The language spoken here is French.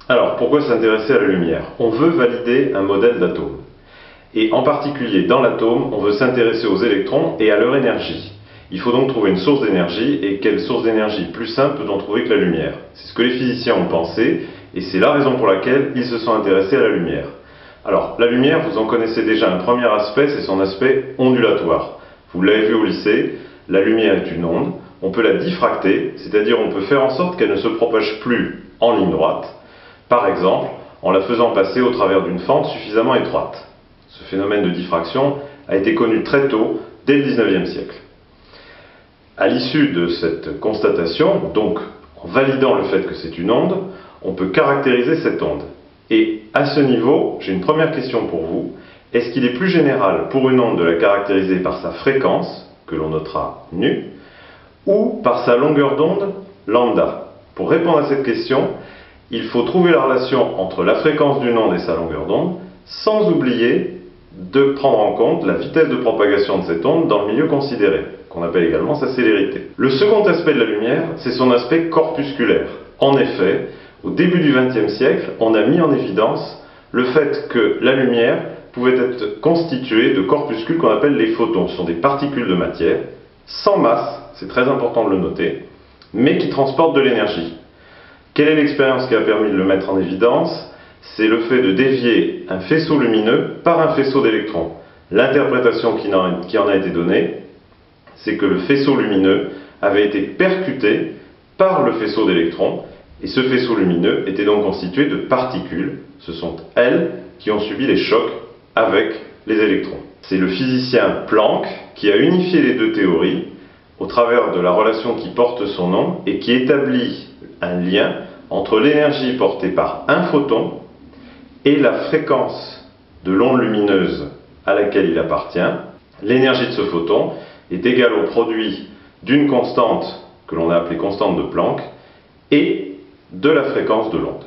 Alors, pourquoi s'intéresser à la lumière? On veut valider un modèle d'atome. Et en particulier, dans l'atome, on veut s'intéresser aux électrons et à leur énergie. Il faut donc trouver une source d'énergie, et quelle source d'énergie plus simple peut-on trouver que la lumière? C'est ce que les physiciens ont pensé, et c'est la raison pour laquelle ils se sont intéressés à la lumière. Alors, la lumière, vous en connaissez déjà un premier aspect, c'est son aspect ondulatoire. Vous l'avez vu au lycée, la lumière est une onde, on peut la diffracter, c'est-à-dire on peut faire en sorte qu'elle ne se propage plus en ligne droite, par exemple en la faisant passer au travers d'une fente suffisamment étroite. Ce phénomène de diffraction a été connu très tôt, dès le XIXe siècle. À l'issue de cette constatation, donc en validant le fait que c'est une onde, on peut caractériser cette onde. Et à ce niveau, j'ai une première question pour vous. Est-ce qu'il est plus général pour une onde de la caractériser par sa fréquence, que l'on notera nu, ou par sa longueur d'onde, lambda? Pour répondre à cette question, il faut trouver la relation entre la fréquence d'une onde et sa longueur d'onde, sans oublier de prendre en compte la vitesse de propagation de cette onde dans le milieu considéré, qu'on appelle également sa célérité. Le second aspect de la lumière, c'est son aspect corpusculaire. En effet, au début du XXe siècle, on a mis en évidence le fait que la lumière pouvait être constituée de corpuscules qu'on appelle les photons. Ce sont des particules de matière, sans masse, c'est très important de le noter, mais qui transportent de l'énergie. Quelle est l'expérience qui a permis de le mettre en évidence? C'est le fait de dévier un faisceau lumineux par un faisceau d'électrons. L'interprétation qui en a été donnée, c'est que le faisceau lumineux avait été percuté par le faisceau d'électrons, et ce faisceau lumineux était donc constitué de particules. Ce sont elles qui ont subi les chocs avec les électrons. C'est le physicien Planck qui a unifié les deux théories au travers de la relation qui porte son nom et qui établit un lien entre l'énergie portée par un photon et la fréquence de l'onde lumineuse à laquelle il appartient. L'énergie de ce photon est égale au produit d'une constante que l'on a appelée constante de Planck et de la fréquence de l'onde.